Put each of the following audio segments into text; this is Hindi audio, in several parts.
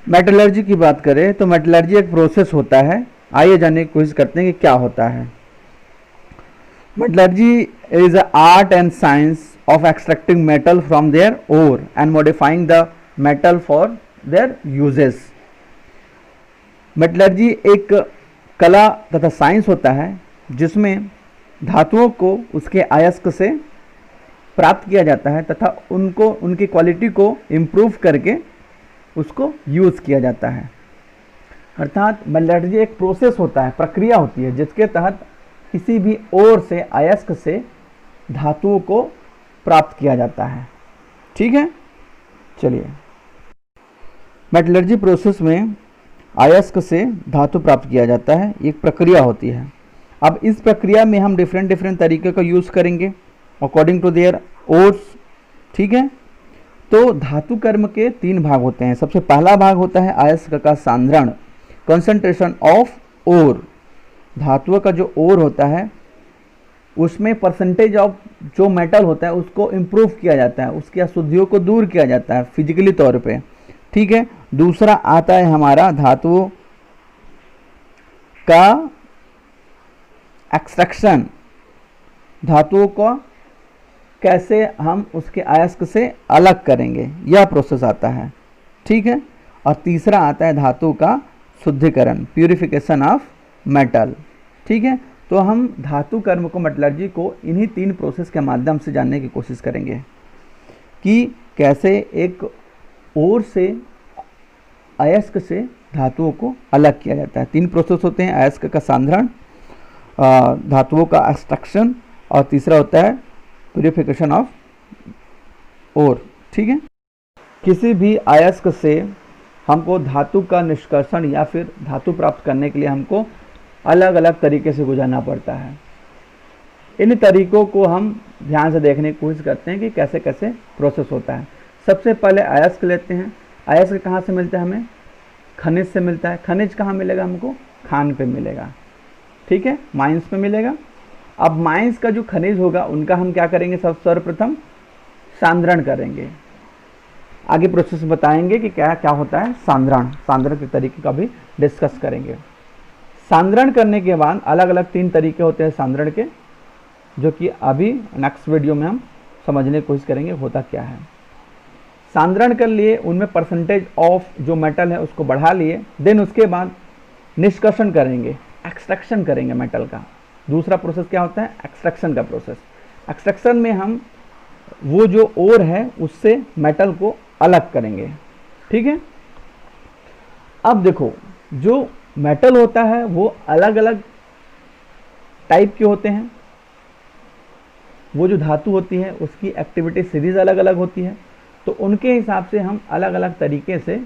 मेटलर्जी की बात करें तो मेटलर्जी एक प्रोसेस होता है। आइए जानने की कोशिश करते हैं कि क्या होता है। Metallurgy is a art and science of extracting metal from their ore and modifying the metal for their uses. Metallurgy एक कला तथा साइंस होता है जिसमें धातुओं को उसके अयस्क से प्राप्त किया जाता है तथा उनको उनकी क्वालिटी को इम्प्रूव करके उसको यूज़ किया जाता है। अर्थात मेटलर्जी एक प्रोसेस होता है, प्रक्रिया होती है जिसके तहत किसी भी ओर से अयस्क से धातुओं को प्राप्त किया जाता है। ठीक है, चलिए। मेटलर्जी प्रोसेस में अयस्क से धातु प्राप्त किया जाता है, एक प्रक्रिया होती है। अब इस प्रक्रिया में हम डिफरेंट तरीके का यूज़ करेंगे अकॉर्डिंग टू देयर ओर्स। ठीक है, तो धातु कर्म के 3 भाग होते हैं। सबसे पहला भाग होता है अयस्क का सांद्रण, कंसंट्रेशन ऑफ ओर। धातुओं का जो ओर होता है उसमें परसेंटेज ऑफ जो मेटल होता है उसको इम्प्रूव किया जाता है, उसकी अशुद्धियों को दूर किया जाता है फिजिकली तौर पे। ठीक है, दूसरा आता है हमारा धातुओं का एक्सट्रैक्शन, धातुओं को कैसे हम उसके अयस्क से अलग करेंगे, यह प्रोसेस आता है। ठीक है, और तीसरा आता है धातु का शुद्धिकरण, प्यूरिफिकेशन ऑफ मेटल। ठीक है, तो हम धातु कर्म को, मेटलर्जी को इन्हीं 3 प्रोसेस के माध्यम से जानने की कोशिश करेंगे कि कैसे एक ओर से अयस्क से धातुओं को अलग किया जाता है। 3 प्रोसेस होते हैं, अयस्क का सांद्रण, धातुओं का एक्सट्रैक्शन और तीसरा होता है प्यूरिफिकेशन ऑफ ओर। ठीक है, किसी भी अयस्क से हमको धातु का निष्कर्षण या फिर धातु प्राप्त करने के लिए हमको अलग अलग तरीके से गुजरना पड़ता है। इन तरीकों को हम ध्यान से देखने की कोशिश करते हैं कि कैसे कैसे प्रोसेस होता है। सबसे पहले अयस्क लेते हैं। अयस्क कहाँ से मिलता है हमें? खनिज से मिलता है। खनिज कहाँ मिलेगा हमको? खान पे मिलेगा। ठीक है, माइंस पे मिलेगा। अब माइंस का जो खनिज होगा उनका हम क्या करेंगे? सर्वप्रथम सांद्रण करेंगे। आगे प्रोसेस बताएंगे कि क्या क्या होता है सांद्रण के तरीके का भी डिस्कस करेंगे। सांद्रण करने के बाद अलग अलग 3 तरीके होते हैं सांद्रण के, जो कि अभी नेक्स्ट वीडियो में हम समझने की कोशिश करेंगे होता क्या है। सांद्रण कर लिए, उनमें परसेंटेज ऑफ जो मेटल है उसको बढ़ा लिए, देन उसके बाद निष्कर्षण करेंगे, एक्सट्रैक्शन करेंगे मेटल का। दूसरा प्रोसेस क्या होता है? एक्सट्रैक्शन का प्रोसेस। एक्सट्रैक्शन में हम वो जो ओर है उससे मेटल को अलग करेंगे। ठीक है, अब देखो जो मेटल होता है वो अलग अलग टाइप के होते हैं। वो जो धातु होती है उसकी एक्टिविटी सीरीज अलग अलग होती है, तो उनके हिसाब से हम अलग अलग तरीके से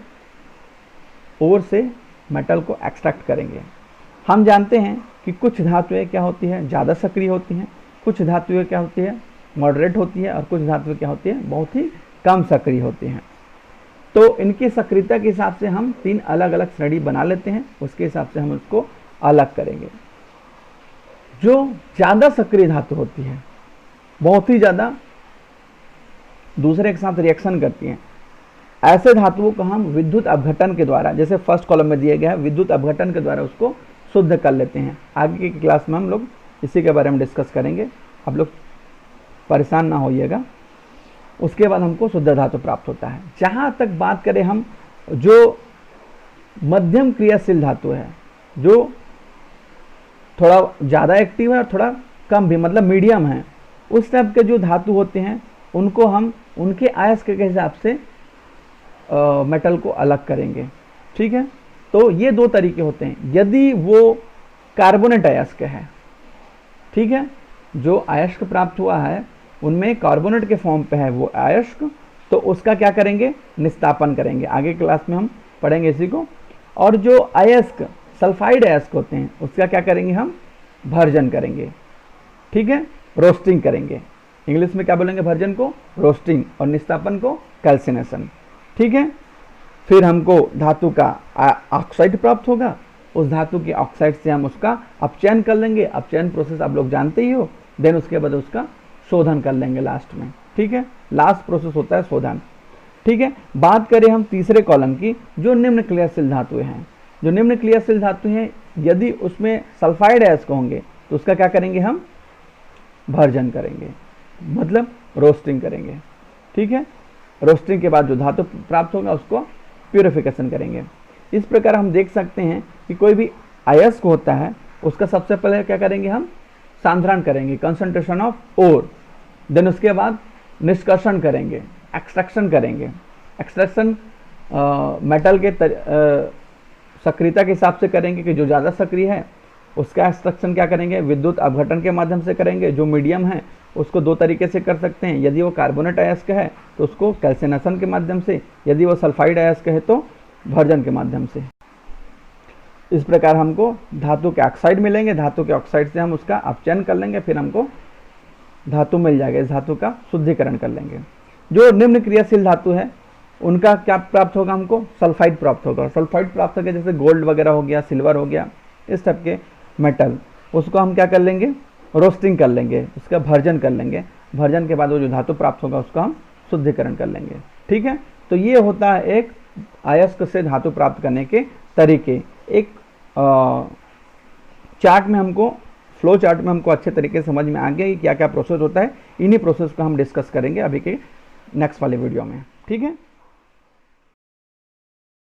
ओर से मेटल को एक्सट्रैक्ट करेंगे। हम जानते हैं कि कुछ धातुएं क्या होती है? ज़्यादा सक्रिय होती हैं, कुछ धातुएं क्या होती है? मॉडरेट होती है, और कुछ धातुएं क्या होती है? बहुत ही कम सक्रिय होती हैं। तो इनकी सक्रियता के हिसाब से हम 3 अलग अलग श्रेणी बना लेते हैं, उसके हिसाब से हम उसको अलग करेंगे। जो ज़्यादा सक्रिय धातु होती है, बहुत ही ज़्यादा दूसरे के साथ रिएक्शन करती हैं, ऐसे धातुओं को हम विद्युत अपघटन के द्वारा, जैसे फर्स्ट कॉलम में दिया गया है, विद्युत अपघटन के द्वारा उसको शुद्ध कर लेते हैं। आगे की क्लास में हम लोग इसी के बारे में डिस्कस करेंगे, आप लोग परेशान ना होइएगा। उसके बाद हमको शुद्ध धातु प्राप्त होता है। जहाँ तक बात करें हम, जो मध्यम क्रियाशील धातु है, जो थोड़ा ज़्यादा एक्टिव है और थोड़ा कम भी, मतलब मीडियम है, उस टाइप के जो धातु होते हैं उनको हम उनके अयस्क के हिसाब से मेटल को अलग करेंगे। ठीक है, तो ये 2 तरीके होते हैं। यदि वो कार्बोनेट अयस्क है, ठीक है, जो अयस्क प्राप्त हुआ है उनमें कार्बोनेट के फॉर्म पे है वो अयस्क, तो उसका क्या करेंगे? निस्तापन करेंगे। आगे क्लास में हम पढ़ेंगे इसी को। और जो अयस्क सल्फाइड अयस्क होते हैं उसका क्या करेंगे? हम भर्जन करेंगे। ठीक है, रोस्टिंग करेंगे। इंग्लिश में क्या बोलेंगे? भर्जन को रोस्टिंग और निस्तापन को कैल्सिनेशन। ठीक है, फिर हमको धातु का ऑक्साइड प्राप्त होगा। उस धातु के ऑक्साइड से हम उसका अपचयन कर लेंगे। अपचयन प्रोसेस आप लोग जानते ही हो। देन उसके बाद उसका शोधन कर लेंगे लास्ट में। ठीक है, लास्ट प्रोसेस होता है शोधन। ठीक है। बात करें हम तीसरे कॉलम की, जो निम्न क्रियाशील धातुएं हैं। जो निम्न क्रियाशील धातु हैं, यदि उसमें सल्फाइड अयस्क होंगे तो उसका क्या करेंगे, हम भर्जन करेंगे, मतलब रोस्टिंग करेंगे। ठीक है, रोस्टिंग के बाद जो धातु प्राप्त होगा उसको प्यूरिफिकेशन करेंगे। इस प्रकार हम देख सकते हैं कि कोई भी अयस्क होता है उसका सबसे पहले क्या करेंगे, हम सांद्रण करेंगे, कंसंट्रेशन ऑफ ओर। देन उसके बाद निष्कर्षण करेंगे, एक्सट्रैक्शन करेंगे। एक्सट्रैक्शन मेटल के सक्रियता के हिसाब से करेंगे कि जो ज़्यादा सक्रिय है उसका एक्सट्रैक्शन क्या करेंगे, विद्युत अपघटन के माध्यम से करेंगे। जो मीडियम है उसको दो तरीके से कर सकते हैं, यदि वो कार्बोनेट अयस्क है तो उसको कैल्सिनेशन के माध्यम से, यदि वो सल्फाइड अयस्क है तो भर्जन के माध्यम से। इस प्रकार हमको धातु के ऑक्साइड मिलेंगे, धातु के ऑक्साइड से हम उसका अपचयन कर लेंगे, फिर हमको धातु मिल जाएगा, इस धातु का शुद्धिकरण कर लेंगे। जो निम्न क्रियाशील धातु है उनका क्या प्राप्त होगा, हमको सल्फाइड प्राप्त होगा। सल्फाइड प्राप्त होगा जैसे गोल्ड वगैरह हो गया, सिल्वर हो गया, इस टाइप के मेटल, उसको हम क्या कर लेंगे, रोस्टिंग कर लेंगे, उसका भर्जन कर लेंगे। भर्जन के बाद वो जो धातु प्राप्त होगा उसका हम शुद्धिकरण कर लेंगे। ठीक है, तो ये होता है एक अयस्क से धातु प्राप्त करने के तरीके। एक चार्ट में हमको, फ्लो चार्ट में हमको अच्छे तरीके से समझ में आ गया कि क्या क्या प्रोसेस होता है। इन्हीं प्रोसेस को हम डिस्कस करेंगे अभी के नेक्स्ट वाले वीडियो में। ठीक है।